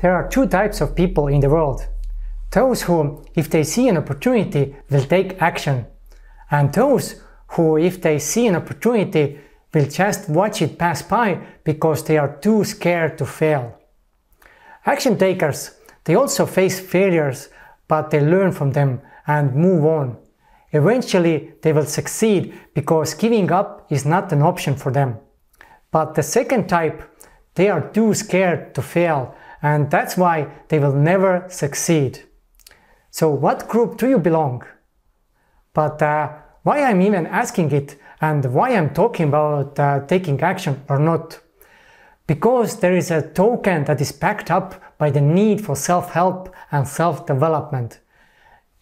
There are two types of people in the world. Those who, if they see an opportunity, will take action. And those who, if they see an opportunity, will just watch it pass by because they are too scared to fail. Action takers, they also face failures, but they learn from them and move on. Eventually they will succeed because giving up is not an option for them. But the second type, they are too scared to fail, and that's why they will never succeed. So what group do you belong? But why I'm even asking it and why I'm talking about taking action or not? Because there is a token that is backed up by the need for self-help and self-development.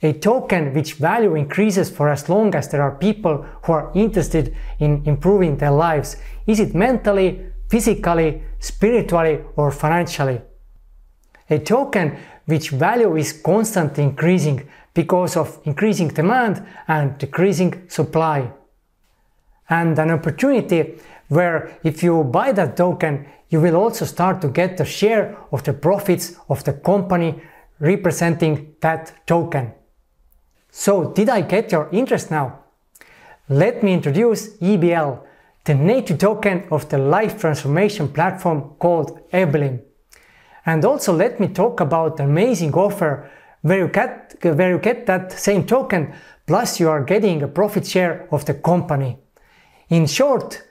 A token which value increases for as long as there are people who are interested in improving their lives. Is it mentally, physically, spiritually or financially? A token which value is constantly increasing because of increasing demand and decreasing supply. And an opportunity where if you buy that token, you will also start to get the share of the profits of the company representing that token. So did I get your interest now? Let me introduce EBL, the native token of the life transformation platform called EVBYLiM. And also let me talk about the amazing offer where you get that same token plus you are getting a profit share of the company. In short,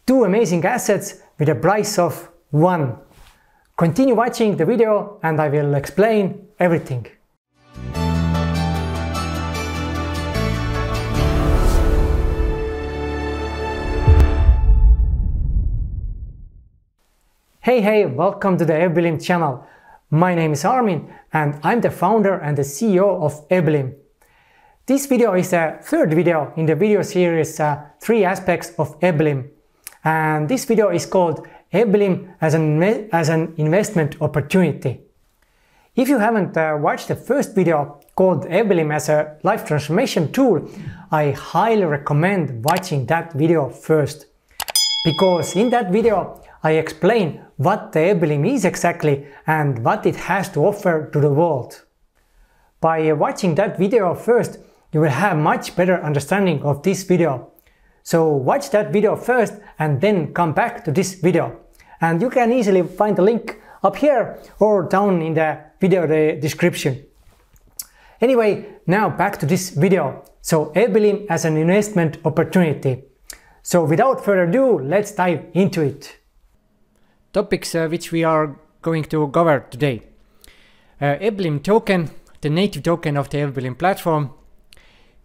two amazing assets with a price of one. Continue watching the video and I will explain everything. Hey, welcome to the EVBYLiM channel. My name is Armin and I'm the founder and the CEO of EVBYLiM. This video is the third video in the video series 3 aspects of EVBYLiM. And this video is called EVBYLiM as an investment opportunity. If you haven't watched the first video called EVBYLiM as a life transformation tool, I highly recommend watching that video first. Because in that video I explain what the EVBYLiM is exactly and what it has to offer to the world. By watching that video first, you will have much better understanding of this video. So watch that video first and then come back to this video. And you can easily find the link up here or down in the video description. Anyway, now back to this video. So EVBYLiM as an investment opportunity. So without further ado, let's dive into it. Topics which we are going to cover today. EVBYLiM token, the native token of the EVBYLiM platform,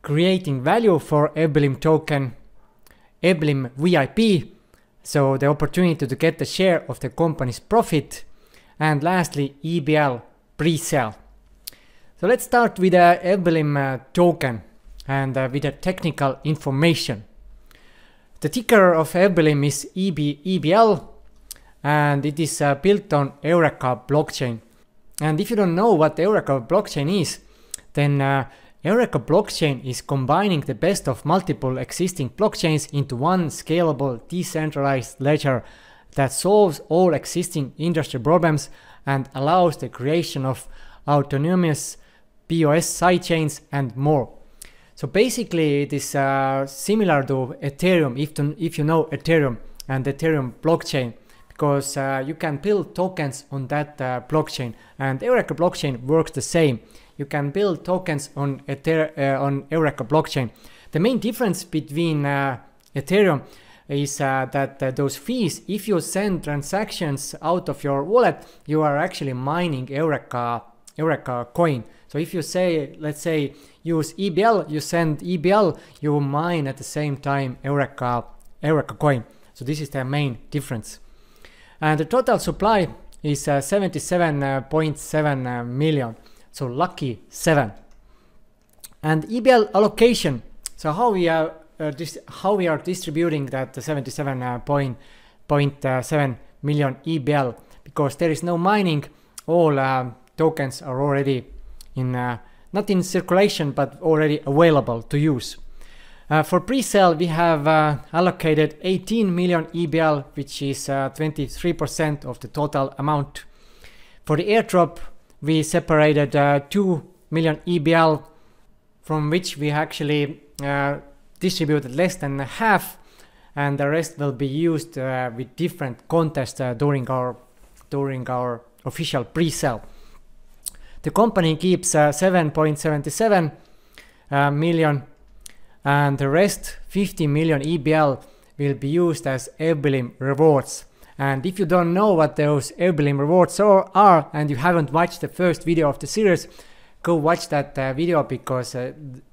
creating value for EVBYLiM token, EVBYLiM VIP, so the opportunity to get the share of the company's profit, and lastly EBL pre-sale. So let's start with the EVBYLiM token and with the technical information. The ticker of EVBYLiM is EBL and it is built on Eureka blockchain. And if you don't know what Eureka blockchain is, then Eureka blockchain is combining the best of multiple existing blockchains into one scalable decentralized ledger that solves all existing industry problems and allows the creation of autonomous POS sidechains and more. So basically it is similar to Ethereum, if you know Ethereum and Ethereum blockchain, because you can build tokens on that blockchain, and Eureka blockchain works the same. You can build tokens on Eureka blockchain. The main difference between Ethereum is that those fees, if you send transactions out of your wallet, you are actually mining Eureka coin. So if you say, let's say, use EBL, you send EBL, you mine at the same time Eureka coin. So this is the main difference. And the total supply is 77.7 million. So lucky 7. And EBL allocation. So how we are distributing that 77.7 million EBL, because there is no mining. All tokens are already in not in circulation but already available to use. For pre-sale we have allocated 18 million EBL, which is 23% of the total amount. For the airdrop, we separated 2 million EBL, from which we actually distributed less than half, and the rest will be used with different contests during our official pre-sale. The company keeps 7.77 million, and the rest 50 million EBL will be used as EVBYLiM rewards. And if you don't know what those EVBYLiM rewards are and you haven't watched the first video of the series, go watch that video, because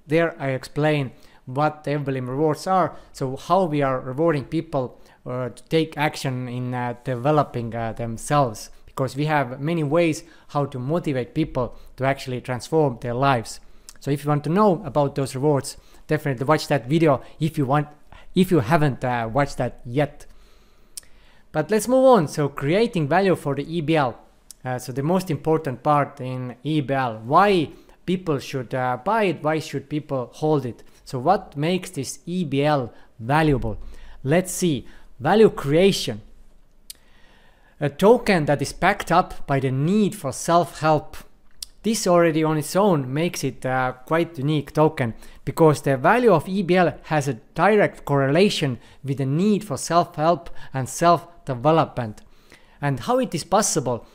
there I explain what the EVBYLiM rewards are, so how we are rewarding people to take action in developing themselves, because we have many ways how to motivate people to actually transform their lives. So if you want to know about those rewards, definitely watch that video if you haven't watched that yet. But let's move on. So creating value for the EBL. So the most important part in EBL, why people should buy it, why should people hold it? So what makes this EBL valuable? Let's see. Value creation. A token that is backed up by the need for self-help. This already on its own makes it a quite unique token, because the value of EBL has a direct correlation with the need for self-help and self-development. And how it is possible?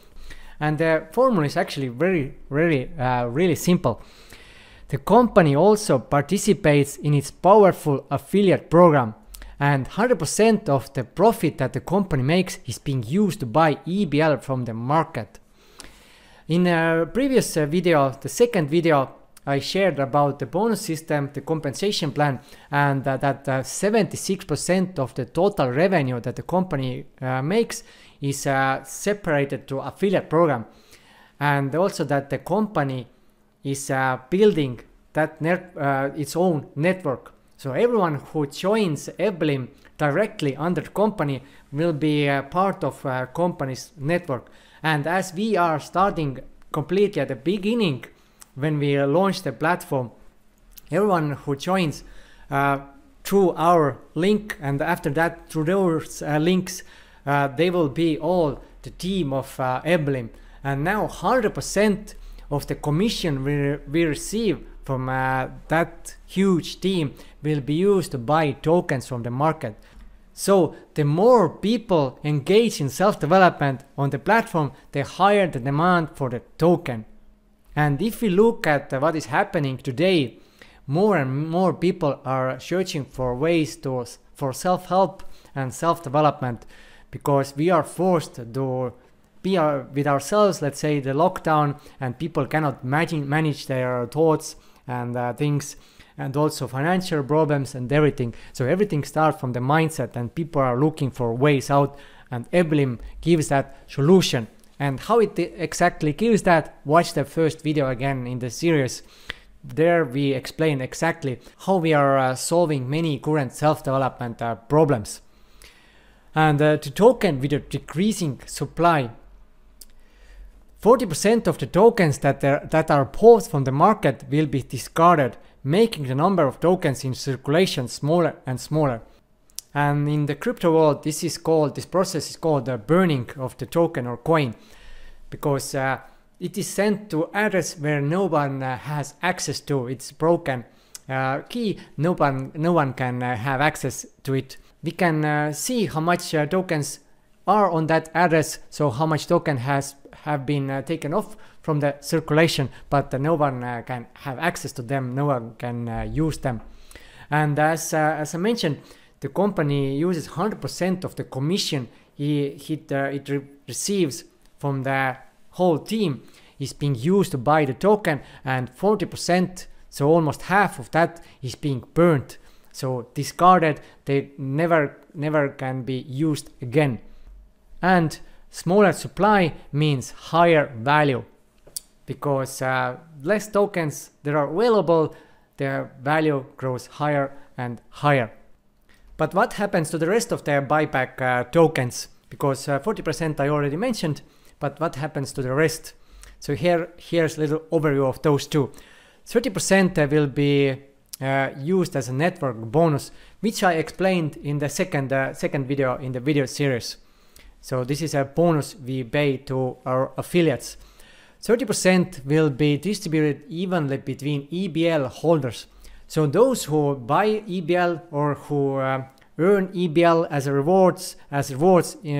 And the formula is actually really simple. The company also participates in its powerful affiliate program, and 100% of the profit that the company makes is being used to buy EBL from the market. In a previous video, the second video, I shared about the bonus system, the compensation plan, and that 76% of the total revenue that the company makes is separated to affiliate program, and also that the company is building that its own network. So everyone who joins EVBYLiM directly under the company will be a part of a company's network. And as we are starting completely at the beginning, when we launch the platform, everyone who joins through our link, and after that through those links, they will be all the team of EVBYLiM. And now 100% of the commission we receive from that huge team will be used to buy tokens from the market. So the more people engage in self-development on the platform, the higher the demand for the token. And if we look at what is happening today, more and more people are searching for ways for self-help and self-development, because we are forced to be with ourselves, let's say the lockdown, and people cannot manage their thoughts and things, and also financial problems and everything. So everything starts from the mindset, and people are looking for ways out, and EVBYLiM gives that solution. And how it exactly gives that, watch the first video again in the series. There we explain exactly how we are solving many current self-development problems. And the token with a decreasing supply. 40% of the tokens that are pulled from the market will be discarded, making the number of tokens in circulation smaller and smaller. And in the crypto world, this process is called the burning of the token or coin, because it is sent to address where no one has access to. It's broken key, no one can have access to it. We can see how much tokens are on that address, so how much token have been taken off from the circulation, but no one can have access to them, no one can use them. And as I mentioned, the company uses 100% of the commission it receives from the whole team is being used to buy the token, and 40%, so almost half of that, is being burnt, so discarded. They never can be used again. And smaller supply means higher value, because less tokens that are available, their value grows higher and higher. But what happens to the rest of the buyback tokens? Because 40% I already mentioned, but what happens to the rest? So here's a little overview of those two. 30% will be used as a network bonus, which I explained in the second video in the video series. So this is a bonus we pay to our affiliates. 30% will be distributed evenly between EBL holders. So those who buy EBL or who earn EBL as rewards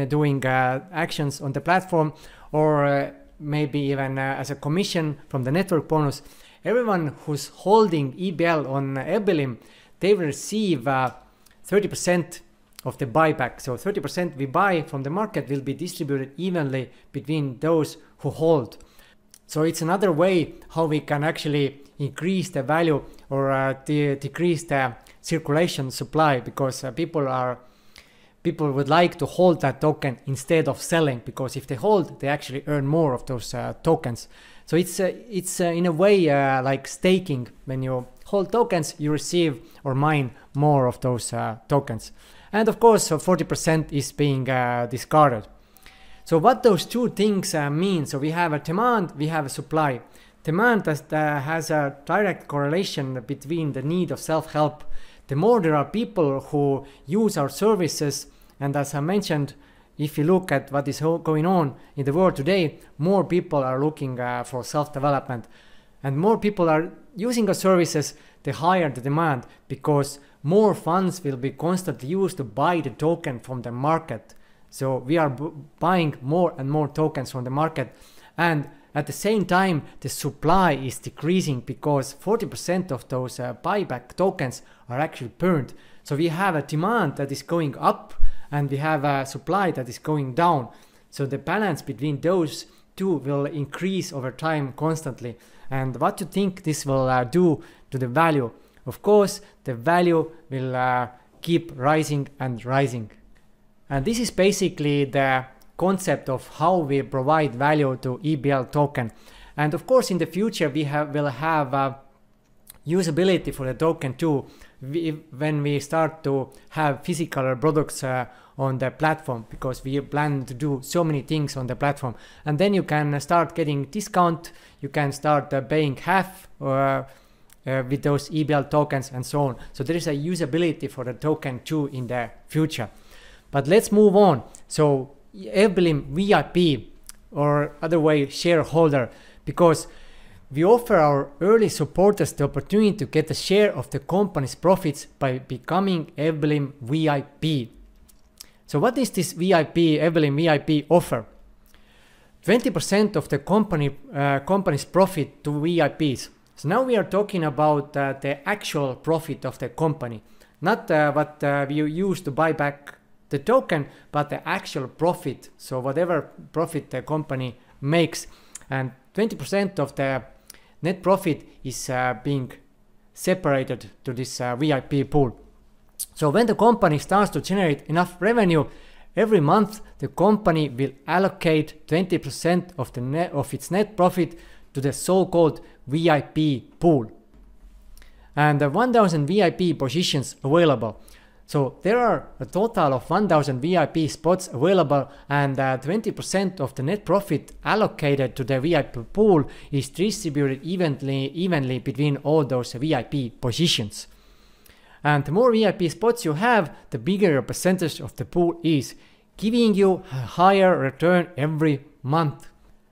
doing actions on the platform, or maybe even as a commission from the network bonus, everyone who's holding EBL on EVBYLiM, they will receive 30% of the buyback. So 30% we buy from the market will be distributed evenly between those who hold. So it's another way how we can actually increase the value or decrease the circulation supply, because people would like to hold that token instead of selling, because if they hold, they actually earn more of those tokens. So it's in a way like staking. When you hold tokens, you receive or mine more of those tokens. And of course, 40% is being discarded. So what those two things mean? So we have a demand, we have a supply. Demand has a direct correlation between the need of self-help. The more there are people who use our services, and as I mentioned, if you look at what is going on in the world today, more people are looking for self-development. And more people are using our services, the higher the demand, because more funds will be constantly used to buy the token from the market. So we are buying more and more tokens from the market, and at the same time the supply is decreasing because 40% of those buyback tokens are actually burned. So we have a demand that is going up and we have a supply that is going down. So the balance between those two will increase over time constantly. And what do you think this will do to the value? Of course, the value will keep rising and rising. And this is basically the concept of how we provide value to EBL token. And of course, in the future, will have usability for the token too, when we start to have physical products on the platform, because we plan to do so many things on the platform. And then you can start getting discount, you can start paying half with those EBL tokens and so on. So there is a usability for the token too in the future. But let's move on. So EVBYLiM VIP, or other way, shareholder, because we offer our early supporters the opportunity to get a share of the company's profits by becoming EVBYLiM VIP. So what is this EVBYLiM VIP offer? 20% of the company's profit to VIPs. So now we are talking about the actual profit of the company, not what we use to buy back the token, but the actual profit. So whatever profit the company makes, and 20% of the net profit is being separated to this VIP pool. So when the company starts to generate enough revenue every month, the company will allocate 20% of its net profit to the so-called VIP pool. And 1000 VIP positions available. So there are a total of 1000 VIP spots available, and 20% of the net profit allocated to the VIP pool is distributed evenly between all those VIP positions. And the more VIP spots you have, the bigger your percentage of the pool is, giving you a higher return every month.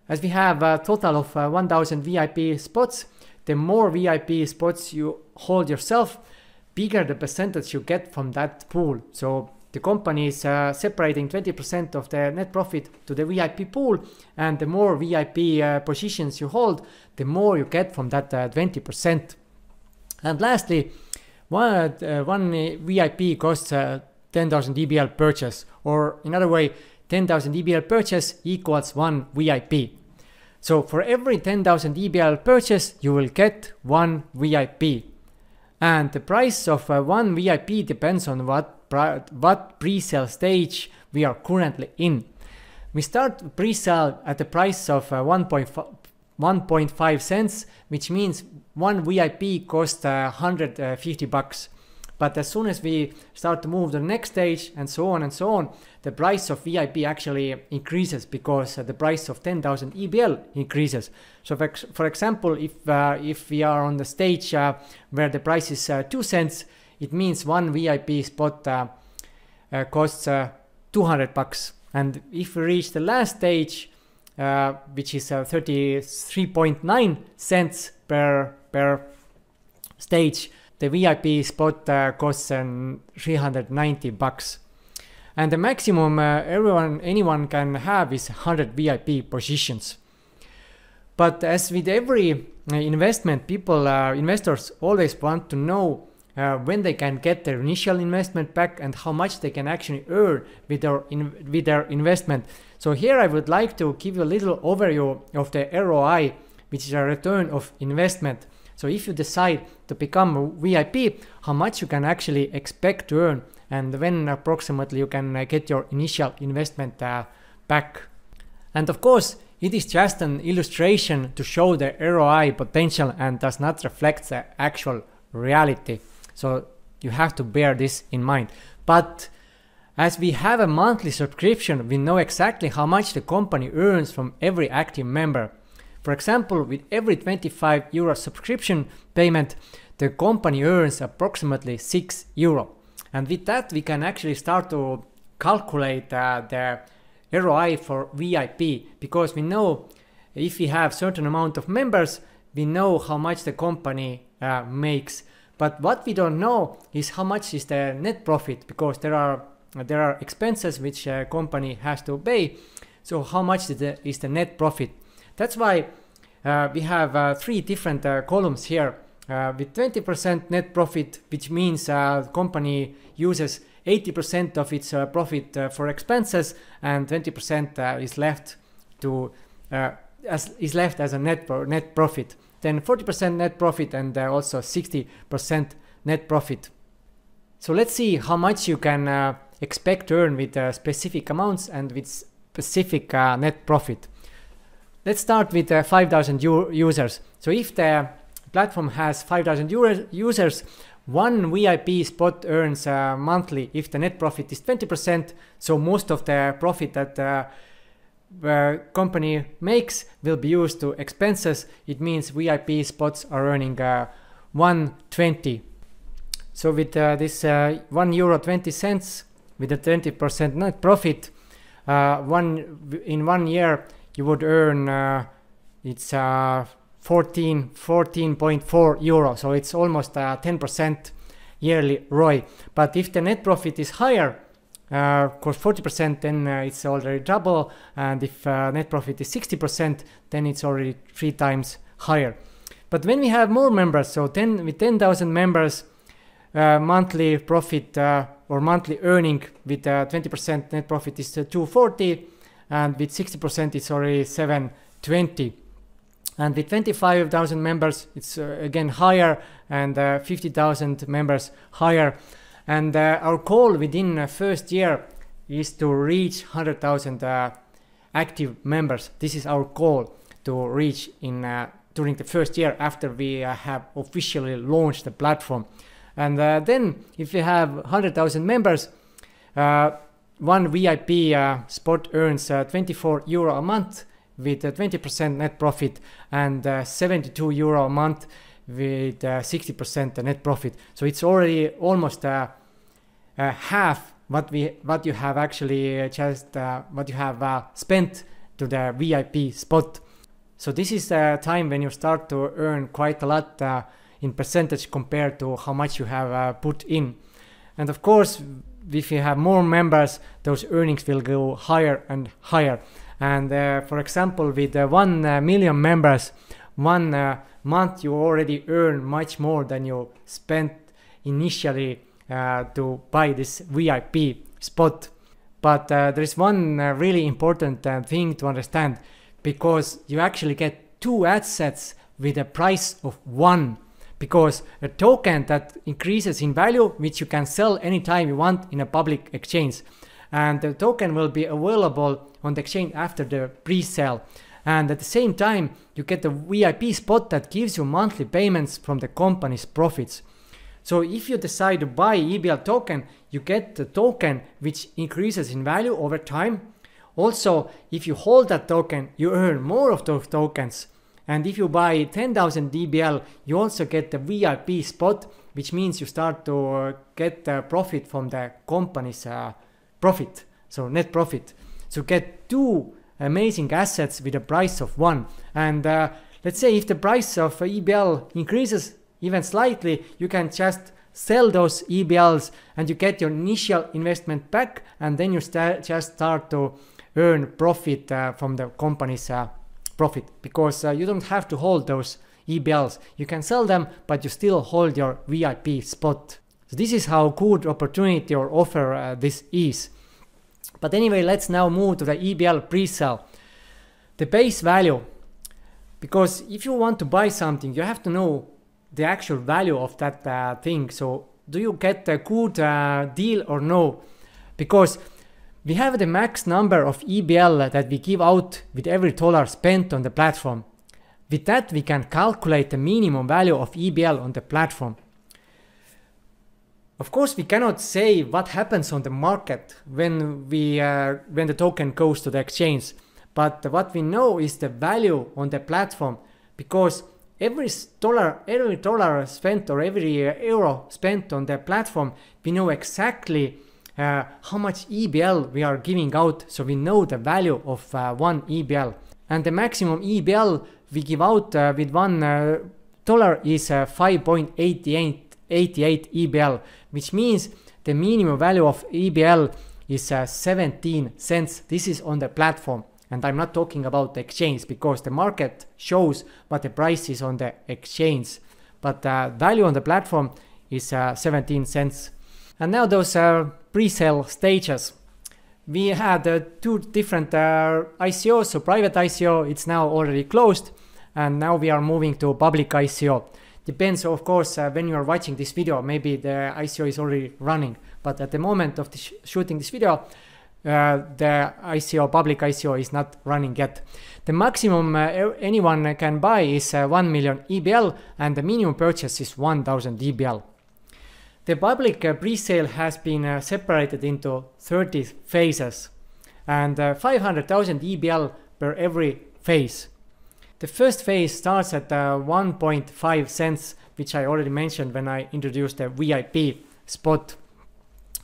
As we have a total of 1000 VIP spots, the more VIP spots you hold yourself, bigger the percentage you get from that pool. So the company is separating 20% of the net profit to the VIP pool, and the more VIP positions you hold, the more you get from that 20%. And lastly, one VIP costs 10,000 EBL purchase, or another way, 10,000 EBL purchase equals 1 VIP. So for every 10,000 EBL purchase, you will get 1 VIP. And the price of 1 VIP depends on what pre-sale stage we are currently in. We start pre-sale at the price of 1.5 cents, which means 1 VIP costs 150 bucks. But as soon as we start to move to the next stage and so on, the price of VIP actually increases, because the price of 10,000 EBL increases. So for example, if we are on the stage where the price is 2 cents, it means 1 VIP spot costs 200 bucks. And if we reach the last stage, which is 33.9 cents per stage, the VIP spot costs $390. And the maximum anyone can have is 100 VIP positions. But as with every investment, investors always want to know when they can get their initial investment back and how much they can actually earn with their investment. So here I would like to give you a little overview of the ROI, which is a return of investment. So if you decide to become a VIP, how much you can actually expect to earn, and when approximately you can get your initial investment back. And of course, it is just an illustration to show the ROI potential and does not reflect the actual reality. So you have to bear this in mind. But as we have a monthly subscription, we know exactly how much the company earns from every active member. For example, with every 25 euro subscription payment, the company earns approximately 6 euro. And with that, we can actually start to calculate the ROI for VIP, because we know if we have certain amount of members, we know how much the company makes. But what we don't know is how much is the net profit, because there are expenses which a company has to pay. So how much is the net profit? That's why we have 3 different columns here. With 20% net profit, which means company uses 80% of its profit for expenses, and 20% is left as a net profit. Then 40% net profit, and also 60% net profit. So let's see how much you can expect to earn with specific amounts and with specific net profit. Let's start with 5,000 users. So if the platform has 5,000 users, one VIP spot earns monthly if the net profit is 20%. So most of the profit that the company makes will be used to expenses. It means VIP spots are earning 120. So with this €1.20 with a 20% net profit, in 1 year you would earn it's 14.4 euro. So it's almost 10% yearly ROI. But if the net profit is higher, of course 40%, then it's already double. And if net profit is 60%, then it's already 3 times higher. But when we have more members, so with 10,000 members, monthly profit or monthly earning with 20% net profit is 240, and with 60% it's already 720. And with 25,000 members, it's again higher, and 50,000 members higher. And our goal within the first year is to reach 100,000 active members. This is our goal to reach during the first year after we have officially launched the platform. And then if you have 100,000 members, one VIP spot earns 24 euro a month with a 20% net profit, and 72 euro a month with 60% net profit. So it's already almost half what you have actually what you have spent to the VIP spot. So this is the time when you start to earn quite a lot in percentage compared to how much you have put in. And of course, if you have more members, those earnings will go higher and higher. And for example, with 1 million members, 1 month you already earn much more than you spent initially to buy this VIP spot. But there is one really important thing to understand, because you actually get 2 assets with a price of 1. Because a token that increases in value, which you can sell anytime you want in a public exchange. And the token will be available on the exchange after the pre-sale. And at the same time, you get a VIP spot that gives you monthly payments from the company's profits. So if you decide to buy EBL token, you get the token which increases in value over time. Also, if you hold that token, you earn more of those tokens. And if you buy 10,000 EBL, you also get the VIP spot, which means you start to get profit from the company's profit, so net profit. to get two amazing assets with a price of 1. And let's say if the price of EBL increases even slightly, you can just sell those EBLs and you get your initial investment back, and then you just start to earn profit from the company's profit, because you don't have to hold those EBLs. You can sell them, but you still hold your VIP spot. So this is how good opportunity or offer this is. But anyway, let's now move to the EBL pre-sale. The base value, because if you want to buy something, you have to know the actual value of that thing. So do you get a good deal or no? Because we have the max number of EBL that we give out with every dollar spent on the platform. With that, we can calculate the minimum value of EBL on the platform. Of course, we cannot say what happens on the market when the token goes to the exchange. But what we know is the value on the platform, because every dollar spent or every euro spent on the platform, we know exactly how much EBL we are giving out. So we know the value of 1 EBL. And the maximum EBL we give out with $1 is 5.88 EBL, which means the minimum value of EBL is 17 cents. This is on the platform. And I'm not talking about the exchange, because the market shows what the price is on the exchange. But the value on the platform is 17 cents. And now those pre-sale stages. We had 2 different ICOs. So private ICO, it's now already closed. And now we are moving to public ICO. Depends, of course, when you are watching this video, maybe the ICO is already running. But at the moment of shooting this video, the ICO, public ICO, is not running yet. The maximum anyone can buy is 1 million EBL, and the minimum purchase is 1000 EBL. The public pre-sale has been separated into 30 phases, and 500,000 EBL per every phase. The first phase starts at 1.5 cents, which I already mentioned when I introduced the VIP spot.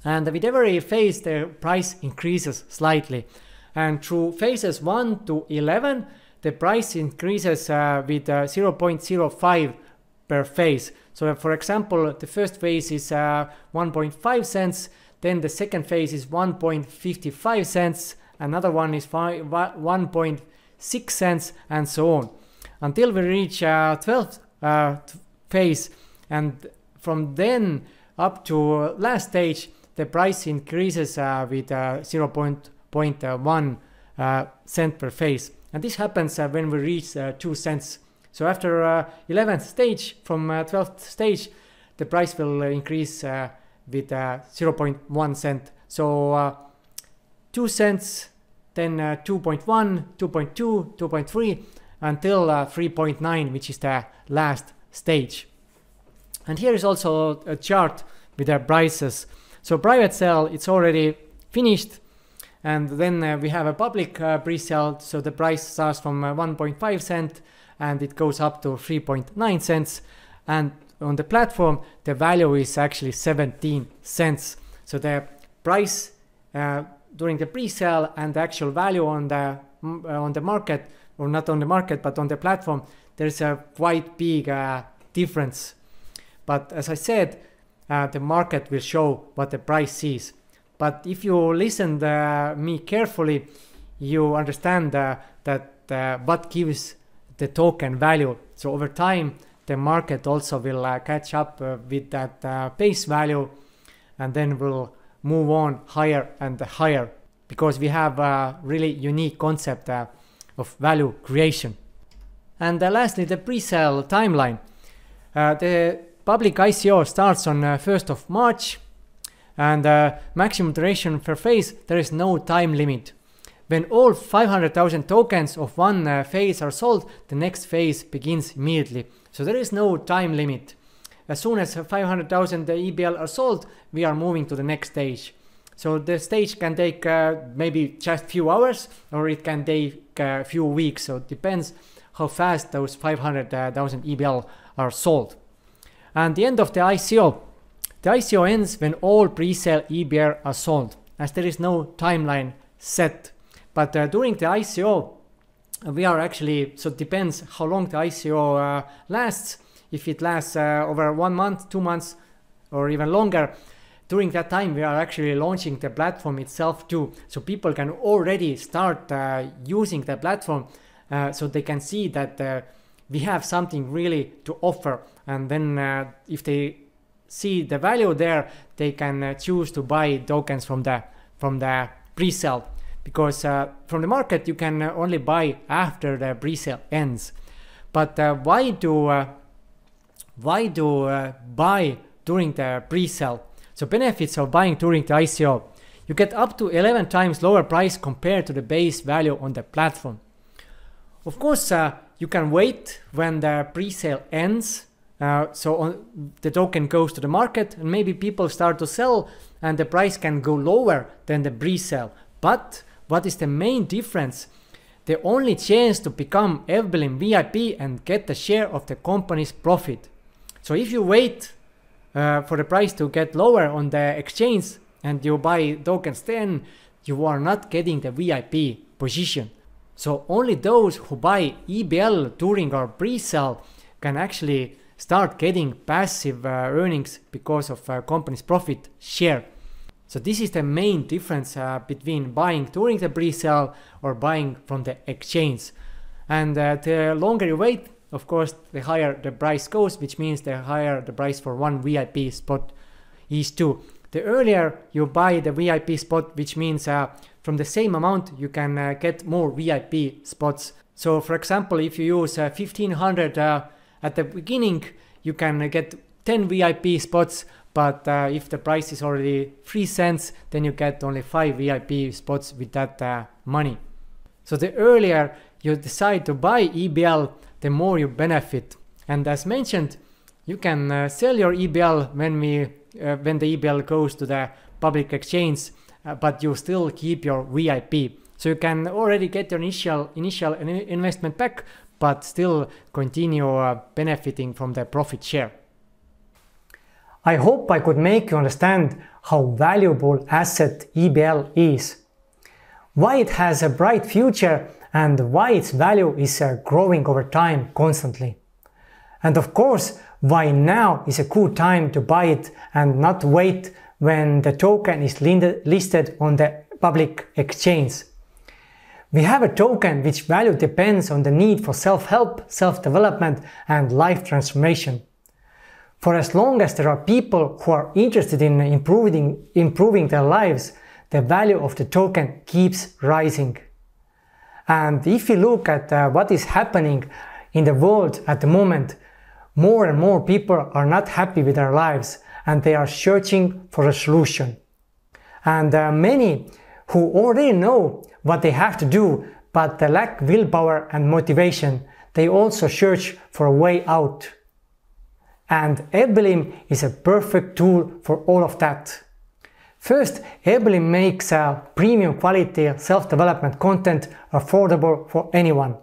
And with every phase, the price increases slightly. And through phases 1 to 11, the price increases with 0.05 per phase. So for example, the first phase is 1.5 cents, then the second phase is 1.55 cents, another one is 1.6 cents, and so on, until we reach 12th phase. And from then up to last stage, the price increases with 0.1 cent per phase. And this happens when we reach 2 cents. So after 11th stage, from 12th stage, the price will increase with 0.1 cent. So 2 cents, then 2.1, 2.2, 2.3, until 3.9, which is the last stage. And here is also a chart with the prices. So private sale, it's already finished. And then we have a public pre-sale. So the price starts from 1.5 cent and it goes up to 3.9 cents. And on the platform, the value is actually 17 cents. So the price during the pre-sale and the actual value on the market, or not on the market, but on the platform, there's a quite big difference. But as I said, the market will show what the price is. But if you listen me carefully, you understand that what gives the token value. So over time, the market also will catch up with that base value, and then will move on higher and higher, because we have a really unique concept of value creation. And lastly, the pre-sale timeline. The public ICO starts on 1st of March, and maximum duration per phase, there is no time limit. When all 500,000 tokens of one phase are sold, the next phase begins immediately. So there is no time limit. As soon as 500,000 EBL are sold, we are moving to the next stage. So the stage can take maybe just few hours, or it can take a few weeks. So it depends how fast those 500,000 EBL are sold. And the end of the ICO ends when all pre-sale EBL are sold, as there is no timeline set. But during the ICO, we are actually, so it depends how long the ICO lasts. If it lasts over 1 month, 2 months, or even longer, during that time we are actually launching the platform itself too. So people can already start using the platform, so they can see that we have something really to offer. And then if they see the value there, they can choose to buy tokens from the pre-sale. Because from the market you can only buy after the pre-sale ends. But why do buy during the pre-sale? So benefits of buying during the ICO: you get up to 11 times lower price compared to the base value on the platform. Of course, you can wait when the pre-sale ends, the token goes to the market and maybe people start to sell and the price can go lower than the pre-sale. But what is the main difference? The only chance to become EVBYLiM VIP and get a share of the company's profit. So if you wait for the price to get lower on the exchange and you buy tokens, then you are not getting the VIP position. So only those who buy EBL during our pre-sale can actually start getting passive earnings because of company's profit share. So this is the main difference between buying during the pre-sale or buying from the exchange. And the longer you wait, of course, the higher the price goes, which means the higher the price for one VIP spot is too. The earlier you buy the VIP spot, which means from the same amount you can get more VIP spots. So for example, if you use 1500 at the beginning, you can get 10 VIP spots. But if the price is already 3 cents, then you get only 5 VIP spots with that money. So the earlier you decide to buy EBL, the more you benefit. And as mentioned, you can sell your EBL when the EBL goes to the public exchange, but you still keep your VIP. So you can already get your initial investment back, but still continue benefiting from the profit share. I hope I could make you understand how valuable asset EBL is, why it has a bright future and why its value is growing over time constantly. And of course, why now is a good time to buy it and not wait when the token is listed on the public exchange. We have a token which value depends on the need for self-help, self-development and life transformation. For as long as there are people who are interested in improving their lives, the value of the token keeps rising. And if you look at what is happening in the world at the moment, more and more people are not happy with their lives and they are searching for a solution. And many who already know what they have to do, but they lack willpower and motivation, they also search for a way out. And EVBYLiM is a perfect tool for all of that. First, EVBYLiM makes premium quality self-development content affordable for anyone.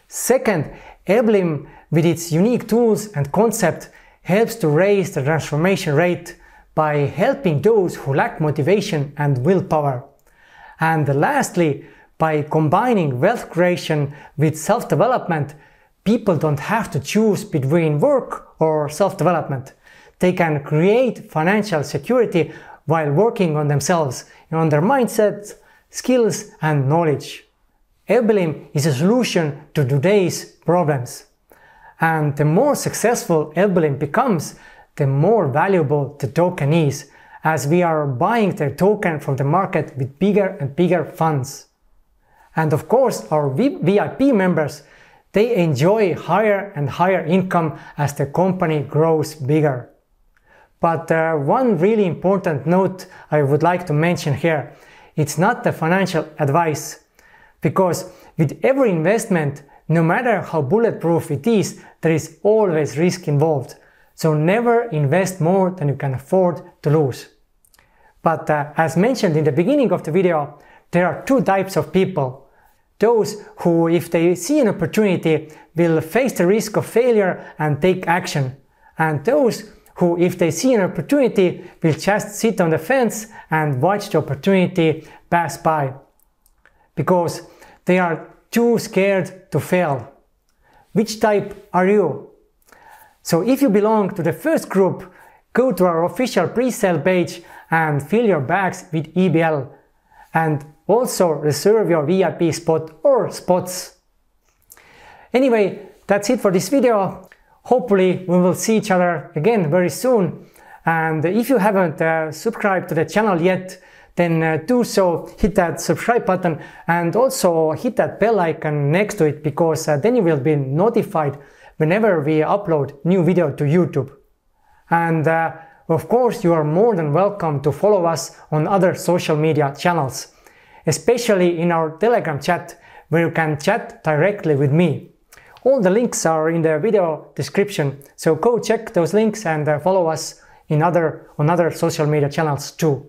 Second, EVBYLiM with its unique tools and concept helps to raise the transformation rate by helping those who lack motivation and willpower. And lastly, by combining wealth creation with self-development, people don't have to choose between work or self-development. They can create financial security while working on themselves, on their mindset, skills and knowledge. EVBYLiM is a solution to today's problems. And the more successful EVBYLiM becomes, the more valuable the token is, as we are buying the token from the market with bigger and bigger funds. And of course, our VIP members, they enjoy higher and higher income as the company grows bigger. But one really important note I would like to mention here, it's not the financial advice. Because with every investment, no matter how bulletproof it is, there is always risk involved. So never invest more than you can afford to lose. But as mentioned in the beginning of the video, there are two types of people. Those who, if they see an opportunity, will face the risk of failure and take action. And those who, if they see an opportunity, will just sit on the fence and watch the opportunity pass by. because they are too scared to fail. Which type are you? So if you belong to the first group, go to our official pre-sale page and fill your bags with EBL, and also reserve your VIP spot or spots. Anyway, that's it for this video. Hopefully we will see each other again very soon. And if you haven't subscribed to the channel yet, then do so, hit that subscribe button and also hit that bell icon next to it, because then you will be notified whenever we upload new video to YouTube. And of course, you are more than welcome to follow us on other social media channels, especially in our Telegram chat, where you can chat directly with me. All the links are in the video description, so go check those links and follow us on other social media channels too.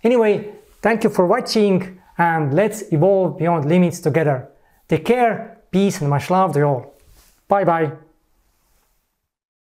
Anyway, thank you for watching, and let's evolve beyond limits together. Take care, peace and much love to you all. Bye bye.